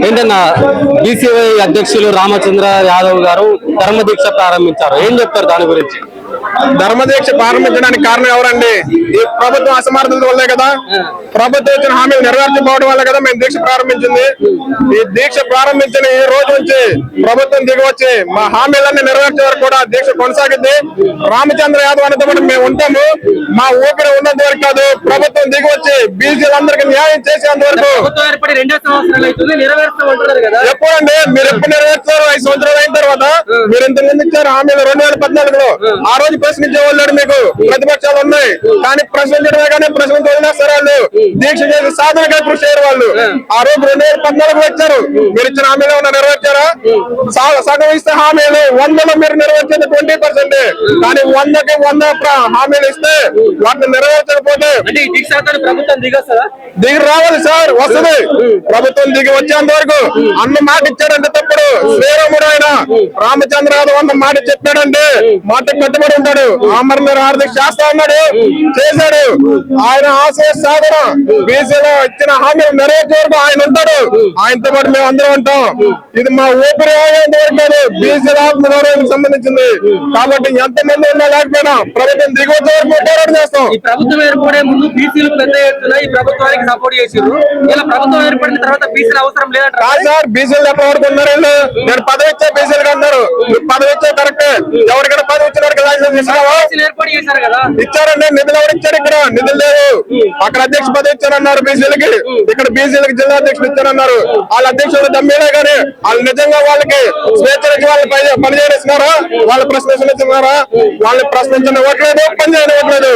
ఏంటన్నా బీసీవై అధ్యక్షులు రామచంద్ర యాదవ్ గారు ధర్మదీక్ష ప్రారంభించారు, ఏం చెప్తారు దాని గురించి? ధర్మదీక్ష ప్రారంభించడానికి కారణం ఎవరండి? ఈ ప్రభుత్వం అసమర్థత వల్లే కదా. ప్రభుత్వం ఇచ్చిన హామీలు నెరవేర్చకపోవడం వల్ల కదా మేము దీక్ష ప్రారంభించింది. ఈ దీక్ష ప్రారంభించిన ఈ రోజు నుంచి ప్రభుత్వం దిగివచ్చి మా హామీలన్నీ నెరవేర్చే వరకు కూడా దీక్ష కొనసాగింది. రామచంద్ర యాదవ్ అనేతో మేము ఉంటాము. మా ఊపిరి ఉన్నంత వరకు కాదు, ప్రభుత్వం దిగివచ్చి బీసీలందరికీ న్యాయం చేసేంత వరకు. ఎప్పుడండి మీరు ఎప్పుడు నెరవేర్చారు? 5 సంవత్సరాలు అయిన తర్వాత మీరు ఇంతకుముందు ఇచ్చారు హామీలు 2014లో. ఆ రోజు ప్రశ్నించే వాళ్ళు మీకు ప్రతిపక్షాలు ఉన్నాయి, కానీ ప్రశ్నించడమే కానీ ప్రశ్నించి వదిలేస్తారు వాళ్ళు. దీక్ష చేసి సాధనగా కృషి చేయరు వాళ్ళు. ఆ రోజు 2014 వచ్చారు, మీరు ఇచ్చిన హామీలు ఏమన్నా నెరవేర్చారా? సగం ఇస్తే హామీలు 100లో మీరు నెరవేర్చేది 20%, కానీ 100కి 100 హామీలు ఇస్తే వాటిని నెరవేర్చకపోతే దిగి రావాలి సార్. వస్తుంది ప్రభుత్వం దిగి వచ్చేంత వరకు. అన్న మాట ఇచ్చాడంటే తప్పుడు. శ్రీరాముడు ఆయన రామచంద్ర యాదవ్ అన్న మాట చెప్పాడంటే మాట కట్టుబడి ఉంటాడు. ఆమరణ హార్దిక చేస్తా ఉన్నాడు, చేశాడు. ఆయన ఆశయ సాధన బీసీలో ఇచ్చిన హామీలు నెరవేర్చే వరకు ఆయన ఉంటాడు. ఆయనతో పాటు మేము అందరం ఉంటాం. ఇది మా ఊపిరి ఆగేంత వరకు కాదు, బీసీల ఆత్మగౌరవానికి సంబంధించింది. కాబట్టి ఎంతమంది ఉన్నా లేకపోయినా ప్రభుత్వం దిగి వచ్చే వరకు పోరాటం చేస్తాం. ఈ ప్రభుత్వం ఏర్పడే ముందు బీసీలు పెద్ద ఎత్తున ఈ ప్రభుత్వానికి సపోర్ట్ చేసారు. ఇలా ప్రభుత్వం ఏర్పడిన తర్వాత బీసీలు అవసరం లేదంటారు. కాదు సార్, బీసీలు ఎప్పుడు వరకు ఉన్నారు? నేను పదవి ఇచ్చే బీసీలు అన్నారు. పదవి ఇచ్చే కరెక్టే. ఎవరికైనా పదవి ఇచ్చిన ఏర్పాటు చేశారు కదా, ఇచ్చారండి. నిధులు ఎవరు ఇచ్చారు? ఇక్కడ నిధులు లేవు. అక్కడ అధ్యక్ష పదవి ఇచ్చారన్నారు బీసీలకి, ఇక్కడ బీసీలకి జిల్లా అధ్యక్షులు ఇచ్చారన్నారు. వాళ్ళ అధ్యక్షులు దమ్మేలే కానీ వాళ్ళు నిజంగా వాళ్ళకి స్వేచ్ఛకి వాళ్ళు పనిచేస్తున్నారా? వాళ్ళు ప్రశ్నిస్తున్నారా? వాళ్ళని ప్రశ్నించనివ్వట్లేదు, పని చేయనివ్వట్లేదు.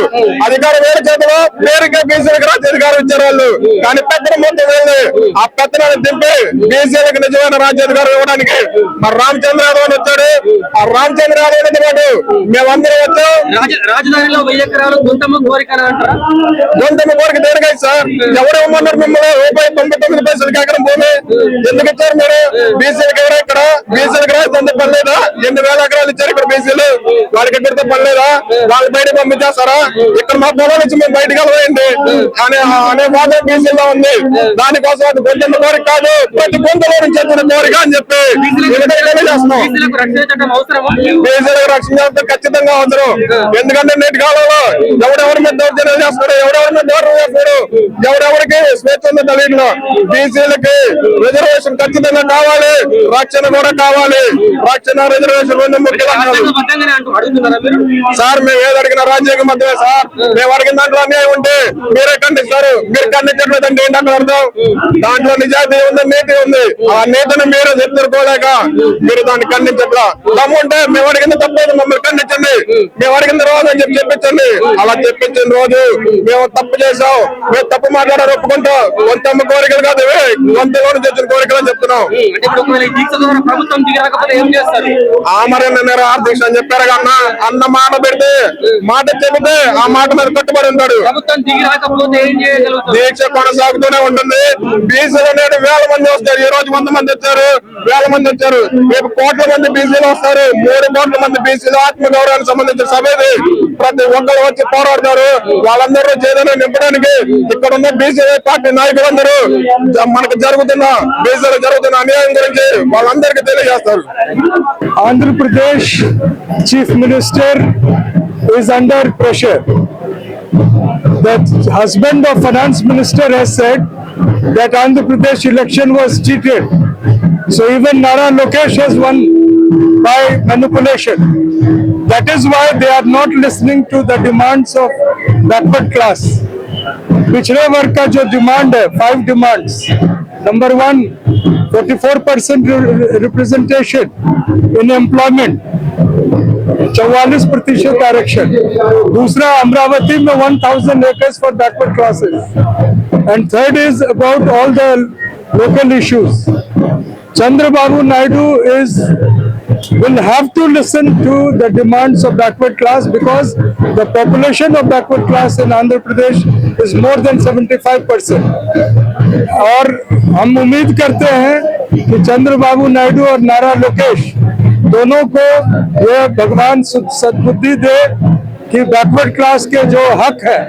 అధికారం వేరే చేతిలో పేరుగా బీసీలకు రాజ్యాధికారం ఇచ్చారు వాళ్ళు, కానీ పెద్దలు మొత్తం వెళ్ళి ఆ పెద్దలను దింపి బీసీలకు నిజమైన రాజ్యాధికారం ఇవ్వడానికి మరి రామచంద్ర యాదవ్ వచ్చాడు. ఆ రామచంద్ర యాదవ్ పాటు మేమందరం వచ్చాం. రాజధానిలో 1000 ఎకరాలు గుంతమ్మ కోరిక అంటారా? గుంతమ్మ కోరిక దేనికై సార్? ఎవరు ఇవ్వమన్నారు మిమ్మల్ని? ₹99 ఎకరం భూమి ఎందుకు ఇచ్చారు మీరు? బీసీలకు ఎవరు? ఇక్కడ బీసీలకు రాజధాని పనిలేదా? 8,000 ఎకరాలు ఇచ్చారు ఇక్కడ బీసీలు. వాళ్ళకి ఎక్కడితో పనిలేదా? వాళ్ళు బయట పంపించేస్తారా? ఇక్కడ మా పొలాలు ఇచ్చి మేము బయటకు వెళ్ళండి అనే వాదం బీసీలో ఉంది. దానికోసం అది గుంతమ్మ కోరిక కాదు, ప్రతి గుంతలో నుంచి వచ్చిన కోరిక అని చెప్పి చేస్తున్నాం. బీసీలకు రక్షణ ఖచ్చితంగా అవసరం. ఎందుకంటే నేటి కాలంలో ఎవరెవరి మీద దౌర్జన్యం చేస్తున్నాడు, ఎవరెవరి మీద దౌర్జన్యం చేస్తున్నాడు, ఎవరెవరికి స్వేచ్ఛ ఉందో తెలియదు. బీసీలకి రిజర్వేషన్ ఖచ్చితంగా కావాలి, రక్షణ కూడా కావాలి. రక్షణ రిజర్వేషన్ రెండు ముఖ్యమైన సార్. మేము ఏది అడిగిన రాజ్యాంగ మధ్యమే సార్. మేము అడిగిన దాంట్లో అన్యాయం ఉంటే మీరే ఖండిస్తారు. మీరు ఖండించట్లేదంటే ఏంటి అక్కడ అర్థం? దాంట్లో నిజాయితీ ఉంది, నీతి ఉంది. ఆ నీతిని మీరు ఎదుర్కోలేక మీరు దాన్ని ఖండించట్లా. దమ్ము ఉంటే మేము అడిగింది తప్పలేదు, మమ్మల్ని ఖండించండి. మేము అడిగింది రోజు అని చెప్పి చెప్పించండి. అలా చెప్పించిన రోజు మేము తప్పు చేసాం, మేము తప్పు మాట్లాడారు ఒప్పుకుంటాం. కొంతమ్మ కోరికలు కాదు, కొంతలో నుంచి వచ్చిన కోరికలు అని చెప్తున్నాం. ఆమరణ నిరాహార దీక్ష అని చెప్పారు కన్నా, అన్న మాట పెడితే మాట చెబితే ఆ మాట మీద కట్టుబడి ఉంటాడు. దీక్ష కొనసాగుతూనే ఉంటుంది. బీసీలు అనేది 1000 మంది వస్తారు. ఈ రోజు 100 మంది వచ్చారు, 1000 మంది వచ్చారు. రేపు కోట్ల మంది బీసీలు వస్తారు. 3 కోట్ల మంది బీసీలు ఆత్మగౌరవానికి సంబంధించిన సభ ఇది. ప్రతి ఒక్కరు వచ్చి పోరాడతారు. వాళ్ళందరూ చేదైనా నింపడానికి ఇక్కడ ఉన్న బీసీ పార్టీ నాయకులందరూ మనకు జరుగుతున్న బీసీలో జరుగుతున్న అన్యాయం గురించి వాళ్ళందరికీ తెలియజేస్తారు. Andhra Pradesh chief minister is under pressure. The husband of finance minister has said that Andhra Pradesh election was cheated. So even Nara Lokesh has won by manipulation. That is why they are not listening to the demands of backward class. पिछड़े वर्ग का जो demand है, 5 demands. Number 1, 44% representation in employment, 44% आरक्षण. दूसरा, अमरावती में 1000 acres for backward classes. And third is about all the local issues. Chandrababu Naidu will have to listen to the demands of backward class, because the population of backward class in Andhra Pradesh is more than 75%. और हम उम्मीद करते हैं कि चंद्रबाबू नायडू और नारा लोकेश दोनों को ये भगवान सद्बुद्धि दे कि बैकवर्ड क्लास के जो हक है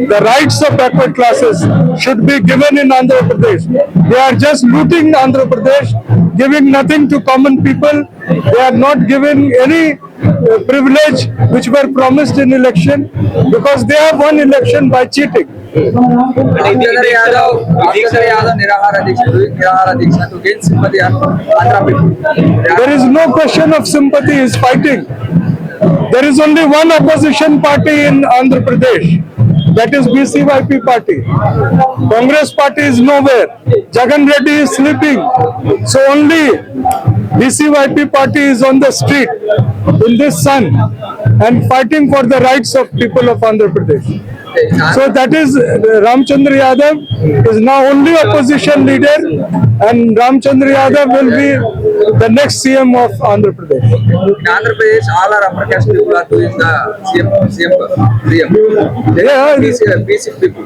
the rights of backward classes should be given in Andhra Pradesh. They are just looting Andhra Pradesh, giving nothing to common people. They are not giving any privilege which were promised in election because they have won election by cheating. Ramachandra Yadav నిరాహార దీక్ష to gain sympathy on Andhra people. There is no question of sympathy, he is fighting. There is only one opposition party in Andhra Pradesh, that is BCYP party. Congress party is nowhere. Jagan Reddy is sleeping. So only BCYP party is on the street in this sun and fighting for the rights of people of Andhra Pradesh. So that is Ramchandra Yadav is now only opposition leader, and Ramchandra Yadav will be the next CM of Andhra Pradesh. In Andhra Pradesh, all are upper caste people are doing the CM. BC people.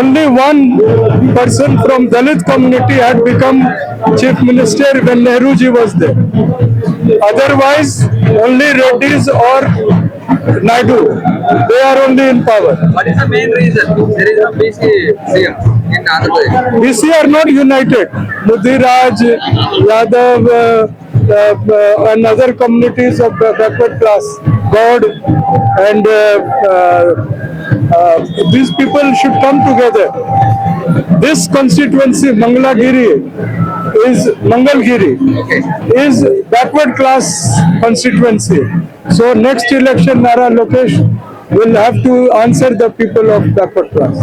Only one person from Dalit community had become chief minister when Nehruji was there. Otherwise, only Reddys or Naidu, they are only in power. What is the main reason there is no BC CM in Andhra Pradesh? BC are not united. Mudhiraj, Yadav, and other communities of backward class, God, and these people should come together. This constituency, Mangalgiri, is backward class constituency. So next election, Nara Lokesh will have to answer the people of backward class.